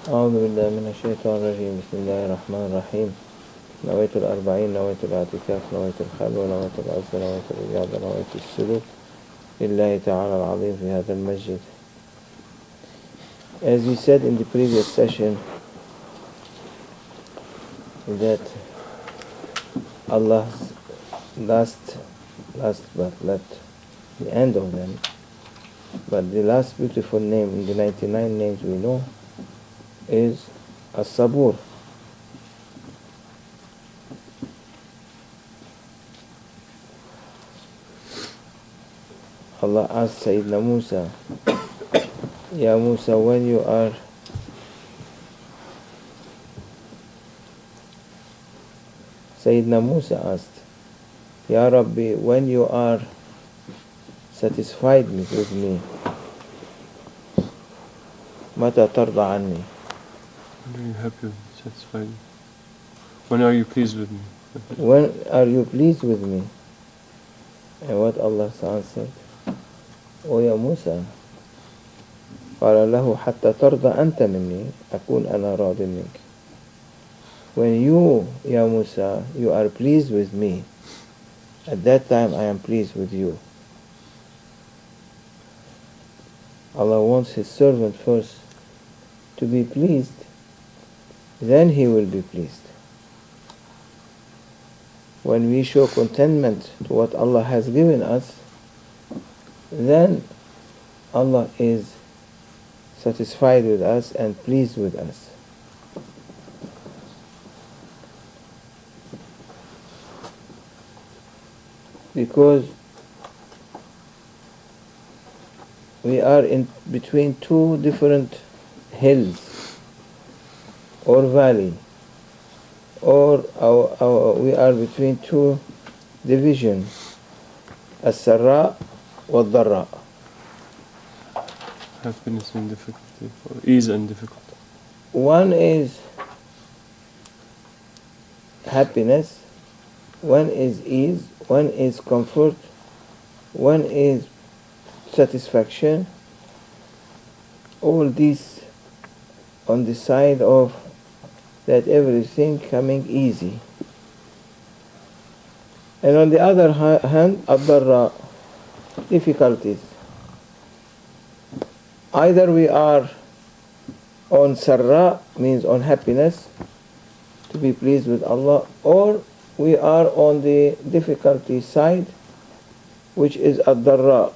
أعوذ بالله من الشيطان الرجيم بسم الله الرحمن الرحيم نويت الأربعين نويت الاعتكاف نويت الخلوة نويت العزة نويت الرياضة نويت السلوك لله تعالى العظيم في هذا المسجد. As we said in the previous session that Allah's last but not the end of them, but the last beautiful name in the 99 names we know is As-Sabur. Allah asked Sayyidina Musa, Ya Musa, when you are Sayyidina Musa asked, Ya Rabbi, when you are satisfied with me, متى ترضى عني? When are you happy, satisfied? When are you pleased with me? When are you pleased with me? And what Allah answered, O ya Musa, قال له حتى ترضى أنت مني أكون أنا راض منك. When you, Ya Musa, you are pleased with me, at that time I am pleased with you. Allah wants His servant first to be pleased, then He will be pleased. When we show contentment to what Allah has given us, then Allah is satisfied with us and pleased with us. Because we are in between two different hills or valley, or we are between two divisions, as-sarra wal-dharra. Happiness and difficulty, or ease and difficulty. One is happiness, one is ease, one is comfort, one is satisfaction. All these on the side of that everything coming easy. And on the other hand, ad-dharra, difficulties. Either we are on sarra, means on happiness, to be pleased with Allah, or we are on the difficulty side, which is ad-dharra.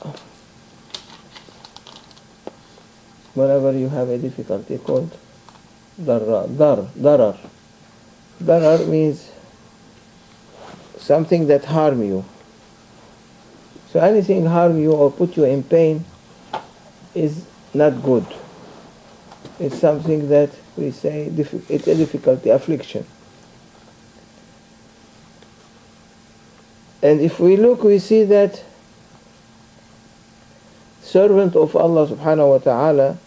Whenever you have a difficulty called darar. Darar means something that harm you. So anything harm you or put you in pain is not good. It's something that we say it's a difficulty, affliction. And if we look, we see that servant of Allah subhanahu wa ta'ala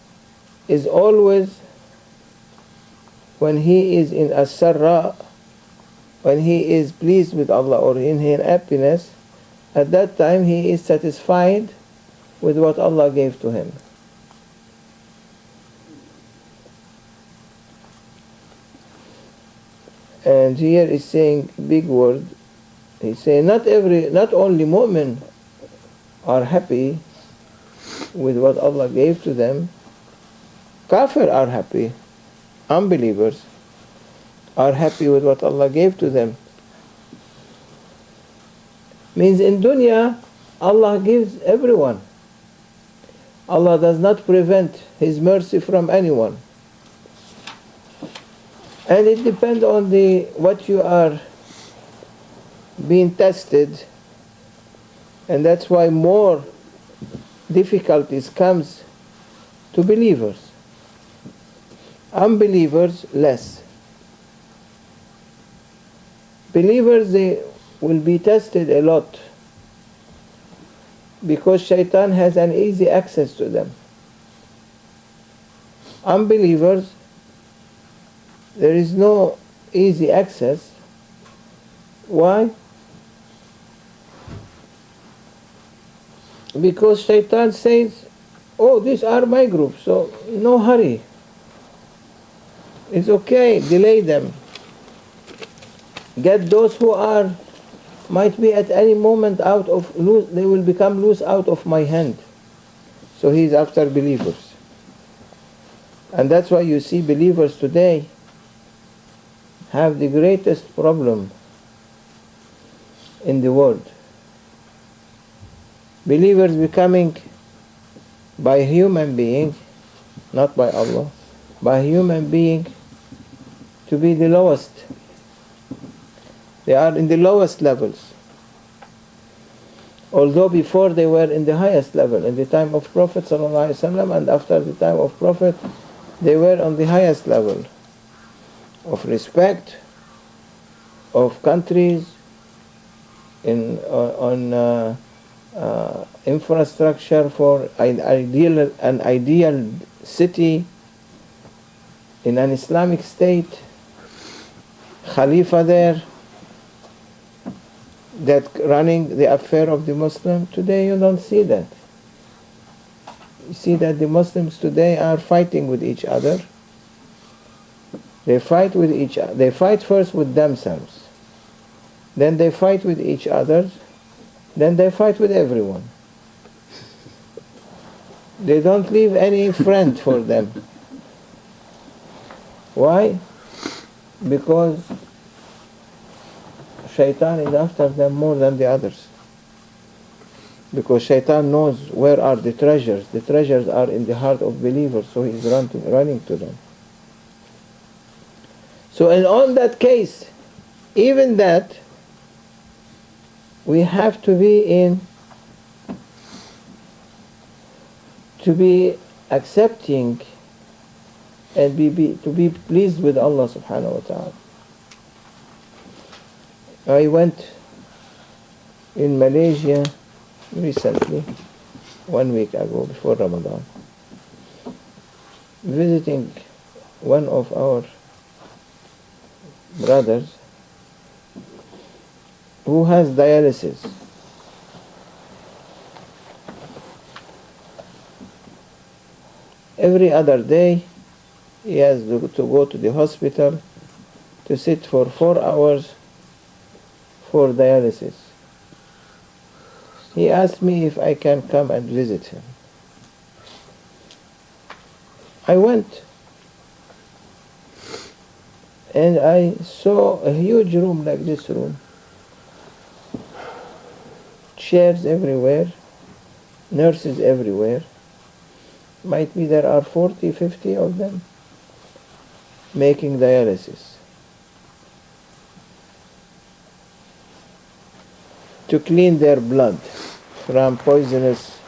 is always, when he is in as-sarra, when he is pleased with Allah or in his happiness, at that time he is satisfied with what Allah gave to him. And here is saying big word. He's saying not only mu'min are happy with what Allah gave to them, kafir are happy, unbelievers are happy with what Allah gave to them. Means in dunya, Allah gives everyone. Allah does not prevent His mercy from anyone. And it depends on what you are being tested, and that's why more difficulties comes to believers. Unbelievers less. Believers, they will be tested a lot because shaitan has an easy access to them. Unbelievers, there is no easy access. Why? Because shaitan says, oh, these are my group, so no hurry. It's okay, delay them. Get those who are, might be at any moment out of loose, they will become loose out of my hand. So he's after believers. And that's why you see believers today have the greatest problem in the world. Believers becoming by human being, not by Allah, by human being to be the lowest. They are in the lowest levels. Although before they were in the highest level, in the time of Prophet ﷺ, and after the time of Prophet, they were on the highest level of respect, of countries, on infrastructure for an ideal city, in an Islamic state, Khalifa there, that running the affair of the Muslim. Today you don't see that. You see that the Muslims today are fighting with each other. They fight with each other. They fight first with themselves. Then they fight with each other. Then they fight with everyone. They don't leave any friend for them. Why? Because Shaitan is after them more than the others. Because Shaitan knows where are the treasures. The treasures are in the heart of believers, so he's running to them. So in all that case, even that, we have to be accepting and to be pleased with Allah subhanahu wa ta'ala. I went in Malaysia recently, 1 week ago, before Ramadan, visiting one of our brothers who has dialysis. Every other day he has to go to the hospital to sit for 4 hours for dialysis. He asked me if I can come and visit him. I went, and I saw a huge room like this room. Chairs everywhere, nurses everywhere. Might be there are 40, 50 of them making dialysis. To clean their blood from poisonous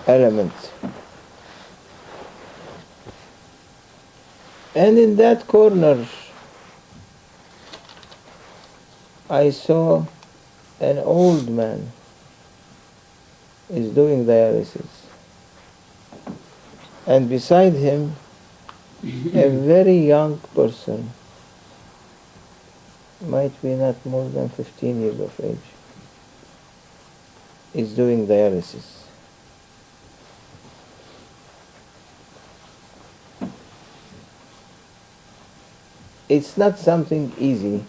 elements. And in that corner, I saw an old man is doing dialysis. And beside him, a very young person, might be not more than 15 years of age, is doing dialysis. It's not something easy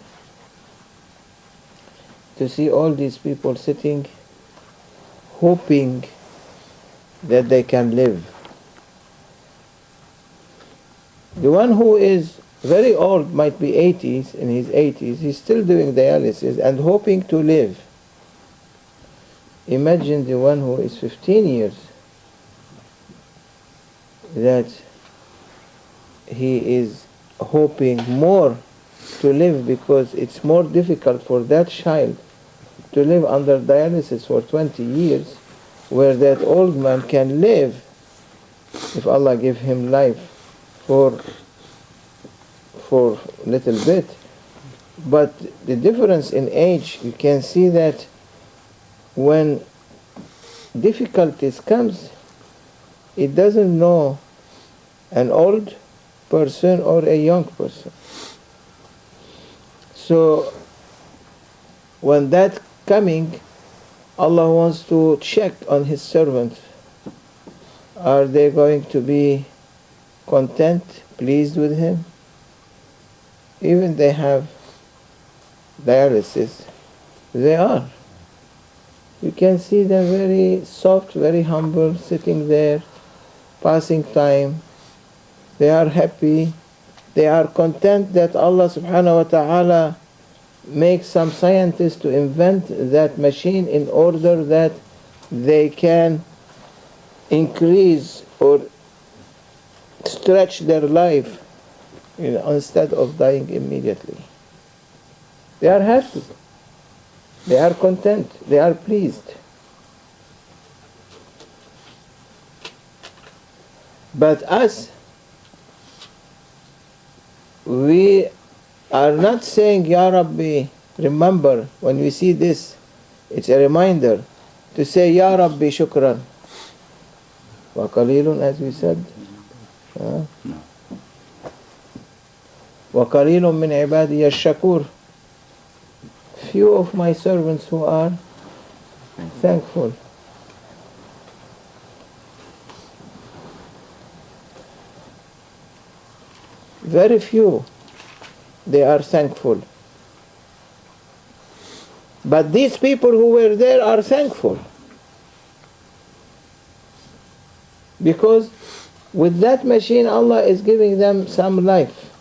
to see all these people sitting, hoping that they can live. The one who is very old, might be 80s, in his 80s, he's still doing dialysis and hoping to live. Imagine the one who is 15 years, that he is hoping more to live, because it's more difficult for that child to live under dialysis for 20 years, where that old man can live, if Allah give him life, for a little bit. But the difference in age, you can see that when difficulties comes, it doesn't know an old person or a young person. So when that coming, Allah wants to check on His servants. Are they going to be content, pleased with Him? even they have dialysis, they are. You can see them very soft, very humble, sitting there, passing time. They are happy. They are content that Allah subhanahu wa ta'ala makes some scientists to invent that machine in order that they can increase or stretch their life, instead of dying immediately. They are happy. They are content. They are pleased. But us, we are not saying, Ya Rabbi, remember, when we see this, it's a reminder to say, Ya Rabbi, shukran. Wa qalilun, as we said. Wa qalilun min ibadiya shakur. Few of my servants who are thankful. Very few, they are thankful. But these people who were there are thankful. Because with that machine, Allah is giving them some life.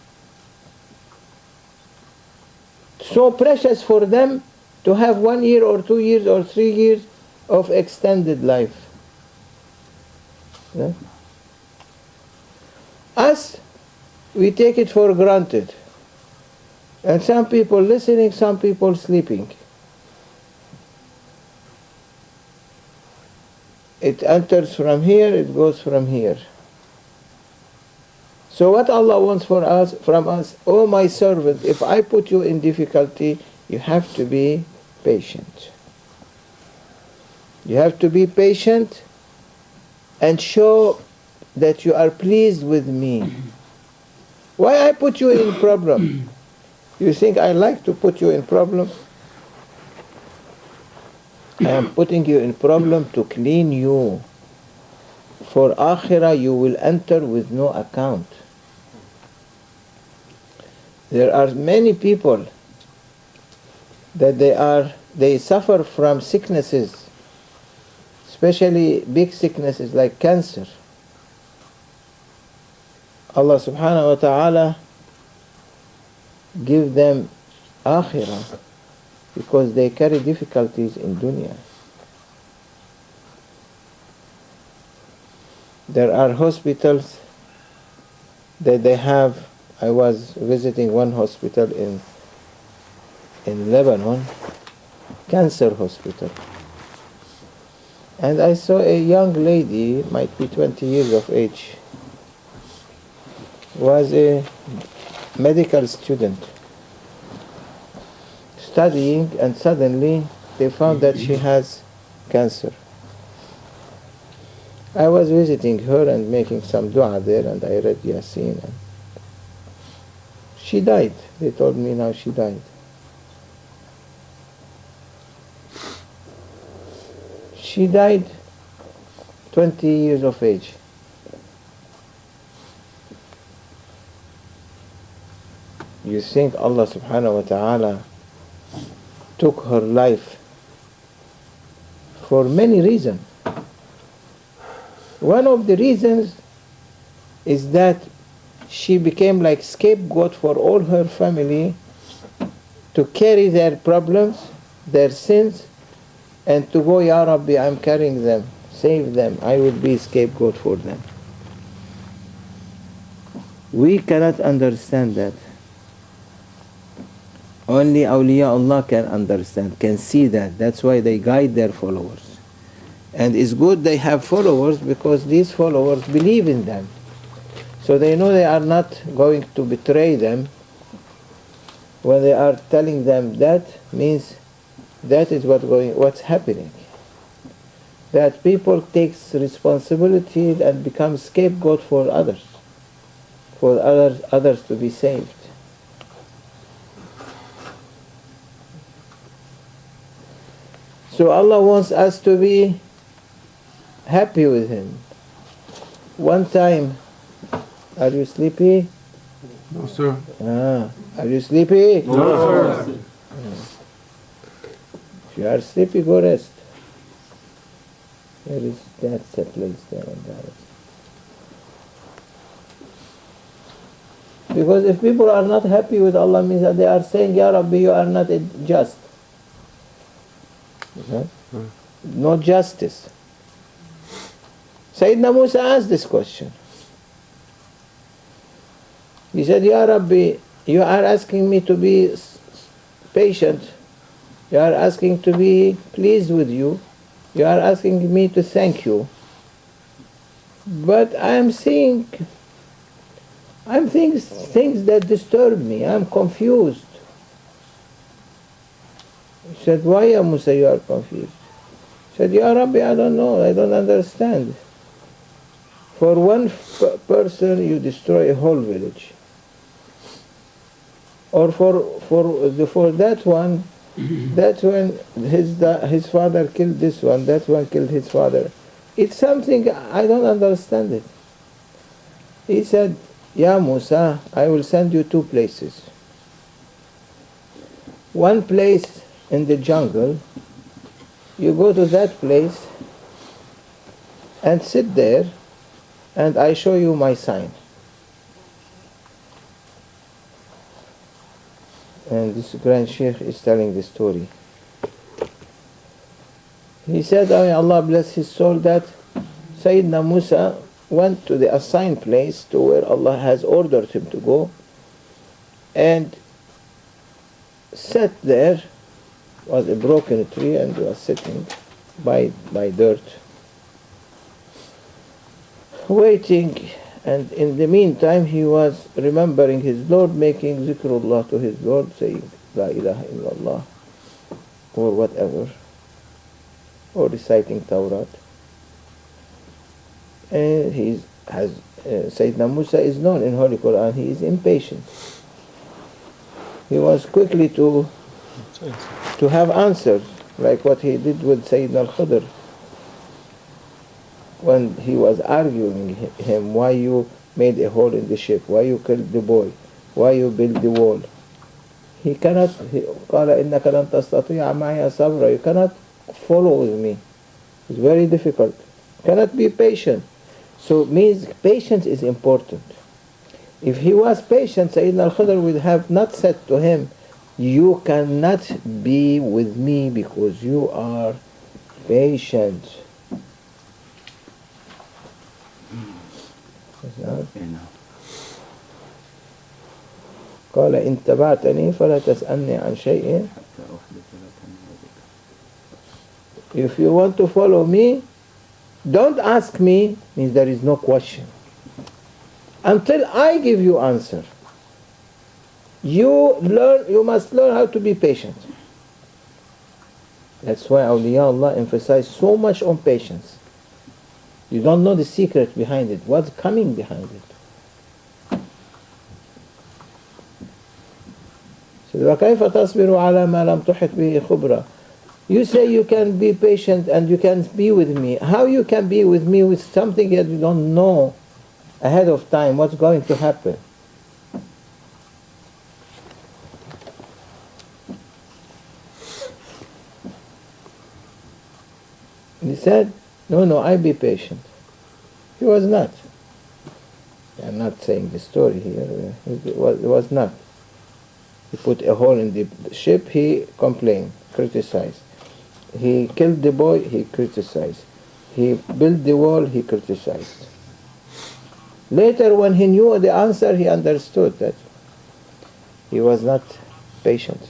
So precious for them to have 1 year or 2 years or 3 years of extended life. Yeah? Us, we take it for granted. And some people listening, some people sleeping. It enters from here, it goes from here. So what Allah wants from us, oh my servant, if I put you in difficulty, you have to be patient. You have to be patient and show that you are pleased with me. Why I put you in problem? You think I like to put you in problem? I am putting you in problem to clean you. For akhirah you will enter with no account. There are many people that they suffer from sicknesses, especially big sicknesses like cancer. Allah subhanahu wa ta'ala give them akhirah because they carry difficulties in dunya. There are hospitals that they have. I was visiting one hospital in Lebanon, cancer hospital. And I saw a young lady, might be 20 years of age, was a medical student studying, and suddenly they found that she has cancer. I was visiting her and making some dua there, and I read Yasin, and she died. They told me now she died. She died 20 years of age. You think Allah subhanahu wa ta'ala took her life for many reasons. One of the reasons is that she became like scapegoat for all her family to carry their problems, their sins, and to go, Ya Rabbi, I'm carrying them, save them, I will be scapegoat for them. We cannot understand that. Only awliya Allah can understand, can see that. That's why they guide their followers. And it's good they have followers because these followers believe in them. So they know they are not going to betray them. When they are telling them that, means that is what's happening. That people take responsibility and become scapegoat for others to be saved. So Allah wants us to be happy with Him. One time, are you sleepy? No, sir. Are you sleepy? No, sir. If you are sleepy, go rest. That's a place there and there. Because if people are not happy with Allah, means that they are saying, Ya Rabbi, you are not just. Okay? No justice. Sayyidina Musa asked this question. He said, Ya Rabbi, you are asking me to be patient. You are asking to be pleased with you. You are asking me to thank you. But I am seeing things that disturb me. I am confused. He said, why, Ya Musa, you are confused? He said, Ya Rabbi, I don't know. I don't understand. For one person, you destroy a whole village. Or for that one, his father killed this one, that one killed his father. It's something, I don't understand it. He said, Ya Musa, I will send you two places. One place in the jungle, you go to that place and sit there, and I show you my sign. And this Grand Sheikh is telling the story. He said, oh, Allah bless his soul, that Sayyidina Musa went to the assigned place to where Allah has ordered him to go, and sat there. Was a broken tree, and was sitting by dirt, waiting. And in the meantime, he was remembering his Lord, making zikrullah to his Lord, saying La ilaha illallah, or whatever, or reciting Tawrat. And Sayyidina Musa is known in Holy Quran, he is impatient. He was quickly to have answers, like what he did with Sayyidina al-Khudr. When he was arguing him, why you made a hole in the ship, why you killed the boy, why you built the wall. He cannot, قال إنك لن تستطيع معي صبرا, you cannot follow with me. It's very difficult. Cannot be patient. So means patience is important. If he was patient, Sayyidina al-Khudr would have not said to him, you cannot be with me because you are patient. قال إن تبعتني فلا تسألني عن شيء. If you want to follow me, don't ask me, means there is no question, until I give you answer. You must learn how to be patient. That's why Awliya Allah emphasize so much on patience. You don't know the secret behind it, what's coming behind it. So, وَكَيْفَ تَصْبِرُ عَلَى مَا لَمْ تُحِطْ بِهِ خُبْرًا. You say you can be patient and you can be with me. How you can be with me with something that you don't know ahead of time what's going to happen? He said, no, I be patient. He was not. I'm not saying the story here. He was not. He put a hole in the ship, he complained, criticized. He killed the boy, he criticized. He built the wall, he criticized. Later, when he knew the answer, he understood that he was not patient.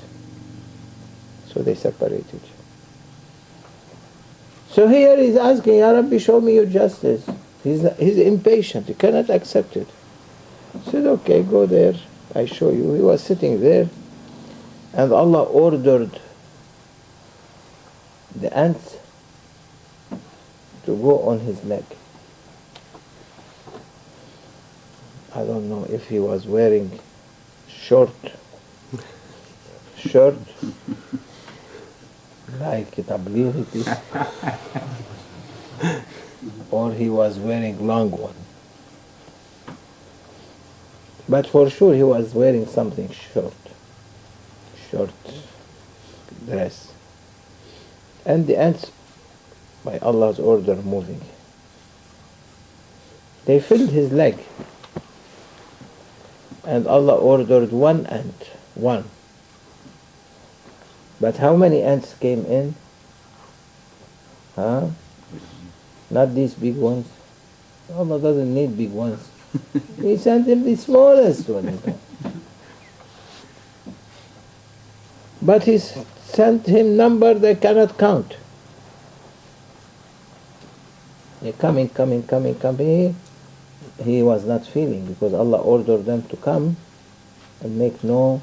So they separated. So here he's asking, Ya Rabbi, show me your justice. He's impatient, he cannot accept it. He said, okay, go there, I show you. He was sitting there, and Allah ordered the ants to go on his neck. I don't know if he was wearing short shirt, like tablighi, or he was wearing long one. But for sure he was wearing something short dress. And the ants, by Allah's order, moving. They filled his leg. And Allah ordered one ant, one. But how many ants came in? Huh? Not these big ones. Allah doesn't need big ones. He sent him the smallest one. But he sent him number they cannot count. They're coming. He was not feeling because Allah ordered them to come and make no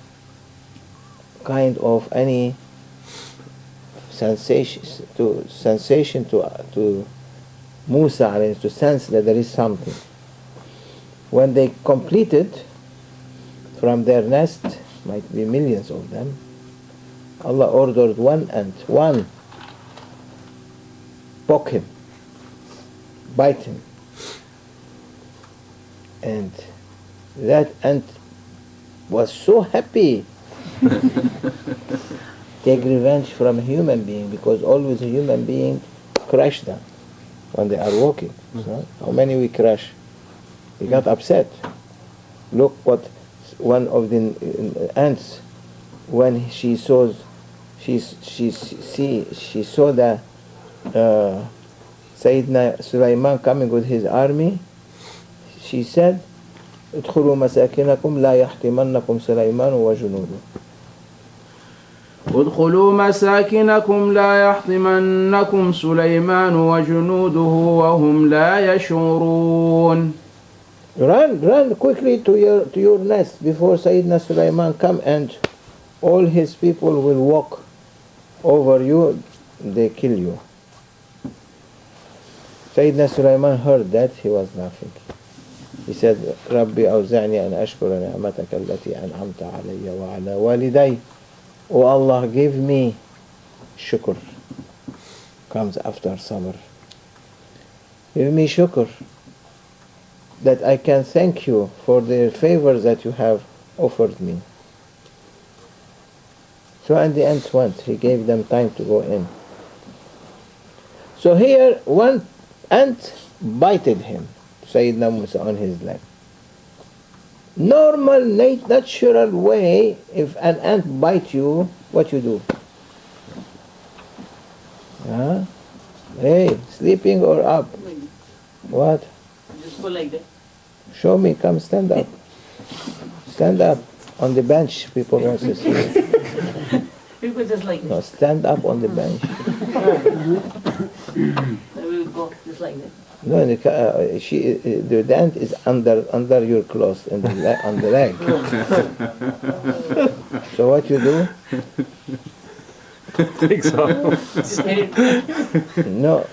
kind of any sensation to Musa to sense that there is something. When they completed from their nest, might be millions of them, Allah ordered one ant, one, poke him, bite him. And that ant was so happy. Take revenge from a human being, because always a human being crush them when they are walking. So how many we crush? He got upset. Look what one of the ants, when she saw the Sayyidina Sulaiman coming with his army, she said, ادخلوا مساكنكم لا يحطمنكم سليمان وجنوده. ادخلوا مساكنكم لا يحطمنكم سليمان وجنوده وهم لا يشعرون. Run quickly to your nest before Sayyidina Sulaiman come, and all his people will walk over you, they kill you. Sayyidina Sulaiman heard that, he was laughing. He said, ربي أوزعني أن أشكر نعمتك التي أنعمت علي وعلى والدي. Oh Allah, give me shukr. Comes after sabr. Give me shukr, that I can thank you for the favors that you have offered me. So and the ants went. He gave them time to go in. So here one ant bited him, Sayyidina Musa, on his leg. Normal, natural way, if an ant bites you, what you do? Huh? Hey, sleeping or up? What? Just go like that. Show me, come stand up. Stand up on the bench, people want to see. People just like No, this. stand up on the bench. I will go just like that. No, the ant is under your clothes and on the leg. So what you do? think so. Just hit it. No,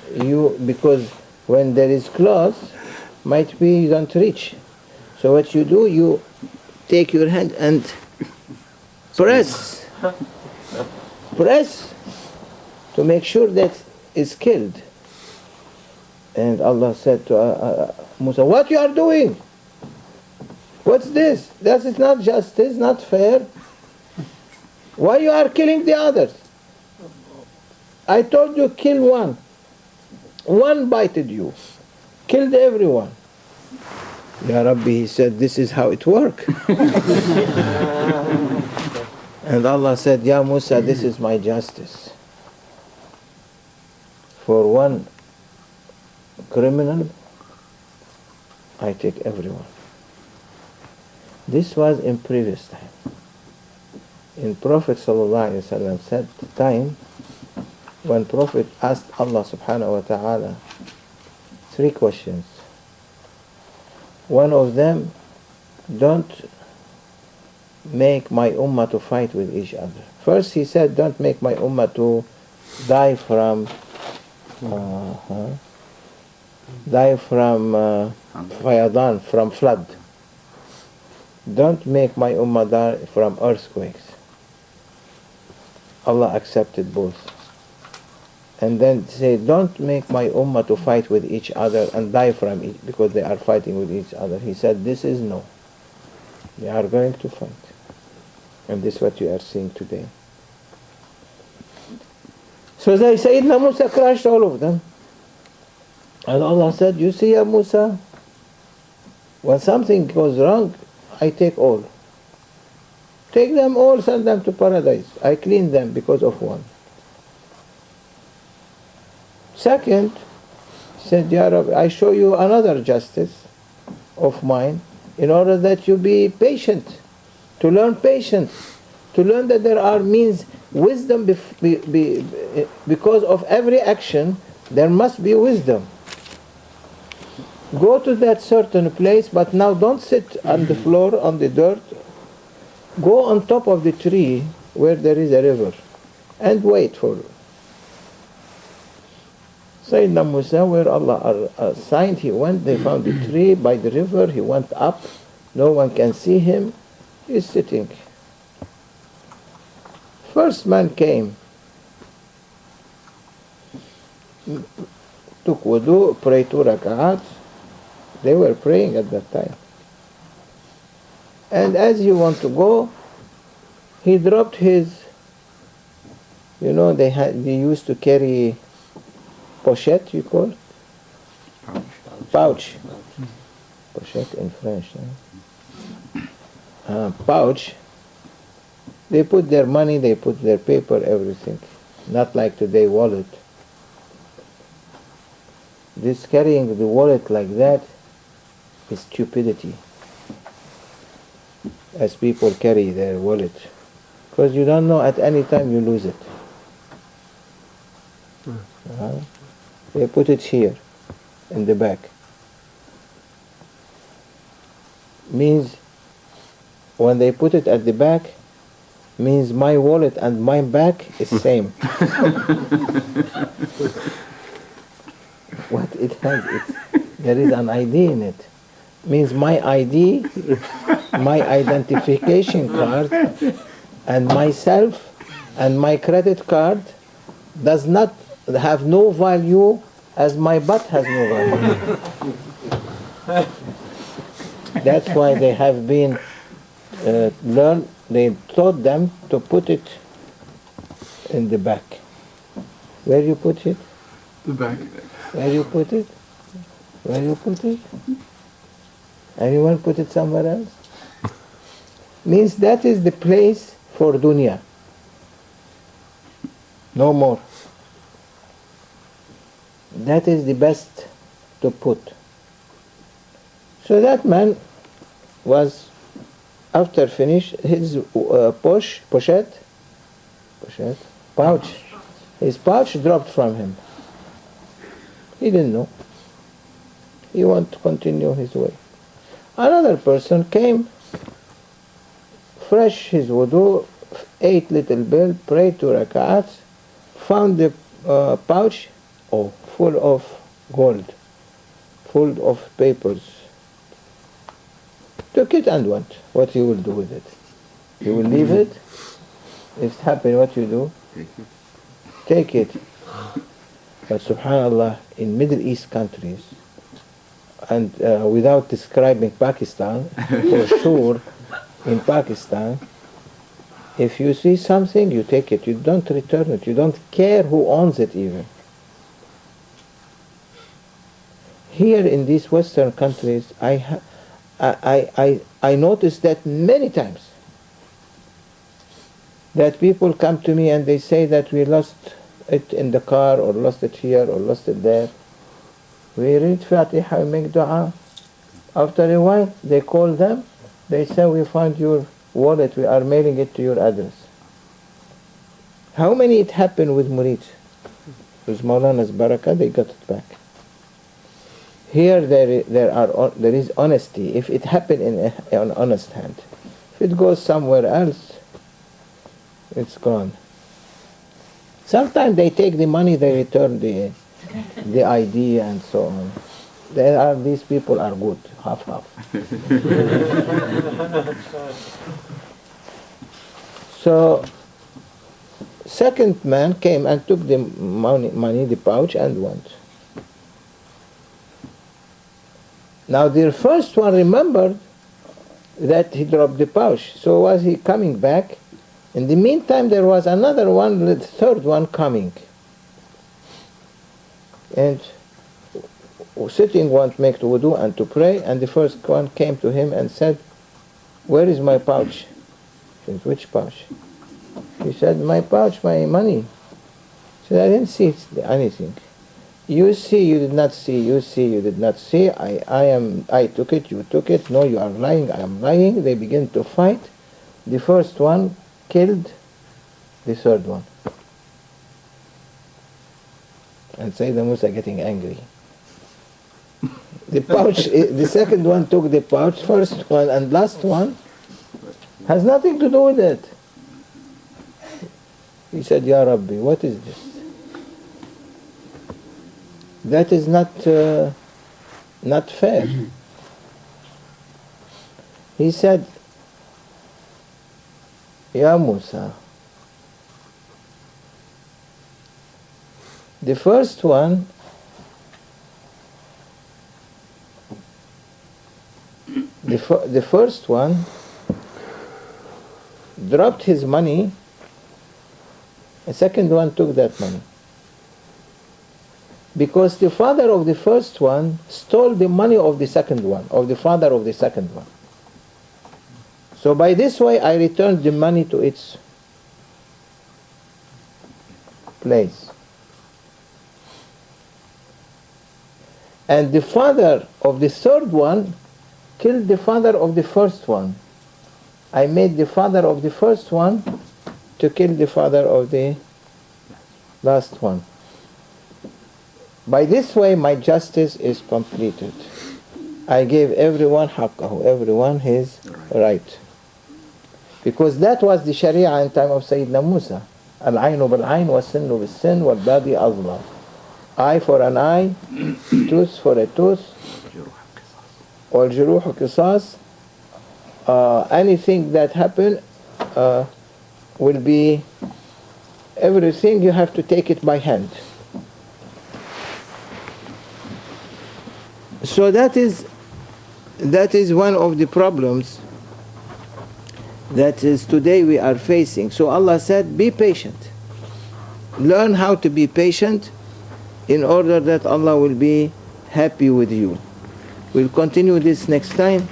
because when there is cloth, might be you don't reach. So what you do, you take your hand and press to make sure that it's killed. And Allah said to Musa, what you are doing? What's this? That is not justice, not fair. Why you are killing the others? I told you kill one. One bited you. Killed everyone. Ya Rabbi, he said, this is how it works. And Allah said, Ya Musa, this is my justice. For one criminal, I take everyone. This was in previous time. In Prophet ﷺ said the time when Prophet asked Allah subhanahu wa ta'ala 3 questions. One of them, don't make my ummah to fight with each other. First he said, don't make my ummah to die from fayadan, from flood. Don't make my ummah die from earthquakes. Allah accepted both. And then say, don't make my ummah to fight with each other and die from it because they are fighting with each other. He said, this is no. They are going to fight. And this is what you are seeing today. So Sayyidina Musa crushed all of them. And Allah said, you see, Musa, when something goes wrong, I take all. Take them all, send them to paradise. I clean them because of one. Second, he said, Ya Rabbi, I show you another justice of mine in order that you be patient, to learn patience, to learn that there are means, wisdom, because of every action, there must be wisdom. Go to that certain place, but now don't sit on the floor, on the dirt. Go on top of the tree where there is a river and wait for it. Sayyidina Musa, where Allah assigned, he went, they found the tree by the river, he went up, no one can see him, he's sitting. First man came, took wudu, prayed 2 rak'at. They were praying at that time. And as he want to go, he dropped his, they used to carry pochette, you call it? Pouch. Pochette in French. Pouch. They put their money, they put their paper, everything. Not like today, wallet. This carrying the wallet like that is stupidity. As people carry their wallet. Because you don't know, at any time you lose it. They put it here, in the back. Means, when they put it at the back, means my wallet and my back is same. What it has, there is an ID in it. Means my ID, my identification card, and myself, and my credit card does not have no value as my butt has no value. That's why they have been learned, they taught them to put it in the back. Where you put it? The back. Where you put it? Where you put it? Anyone put it somewhere else? Means that is the place for dunya. No more. That is the best to put. So that man was, after finish, his pochette, pouch, his pouch dropped from him. He didn't know. He wanted to continue his way. Another person came, fresh his wudu, ate little bit, prayed 2 rak'ats, found the pouch, full of gold, full of papers. Took it and went. What you will do with it? You will leave it? If it happens, what you do? Take it. But subhanallah, in Middle East countries, and without describing Pakistan, for sure, in Pakistan, if you see something, you take it. You don't return it. You don't care who owns it even. Here in these Western countries, I noticed that many times. That people come to me and they say that we lost it in the car, or lost it here, or lost it there. We read Fatiha, we make dua. After a while, they call them. They say, we found your wallet, we are mailing it to your address. How many it happened with Murid? With Maulana's barakah, they got it back. Here there is honesty. If it happened in an honest hand. If it goes somewhere else, it's gone. Sometimes they take the money, they return the ID and so on. These people are good, half. So, second man came and took the money, the pouch, and went. Now the first one remembered that he dropped the pouch. So was he coming back? In the meantime, there was another one, the third one coming. And sitting one to make wudu and to pray, and the first one came to him and said, "Where is my pouch?" He said, "Which pouch?" He said, "My pouch, my money." He said, "I didn't see anything." "You see, you did not see. You see, you did not see. I took it, you took it. No, you are lying, I am lying." They begin to fight. The first one killed the third one. And Sayyidina Musa getting angry. The pouch, the second one took the pouch, first one and last one has nothing to do with it. He said, "Ya Rabbi, what is this? That is not fair." He said, "Ya Musa, the first one the first one dropped his money, the second one took that money. Because the father of the first one stole the money of the second one, of the father of the second one. So by this way I returned the money to its place. And the father of the third one killed the father of the first one. I made the father of the first one to kill the father of the last one. By this way my justice is completed. I gave everyone haqqahu, everyone his right. Because that was the Sharia in time of Sayyidina Musa. Al-aynu bil-ayn wa-sinnu bil-sin wal-badi azlam. Eye for an eye, tooth for a tooth, wal-juruhu qisas. Anything that happen will be, everything you have to take it by hand. So that is one of the problems that is today we are facing. So Allah said, be patient. Learn how to be patient in order that Allah will be happy with you. We'll continue this next time.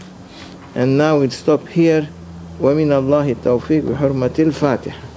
And now we'll stop here. وَمِنَ اللَّهِ التَّوْفِيقُ بِحُرْمَةِ الْفَاتِحَةِ.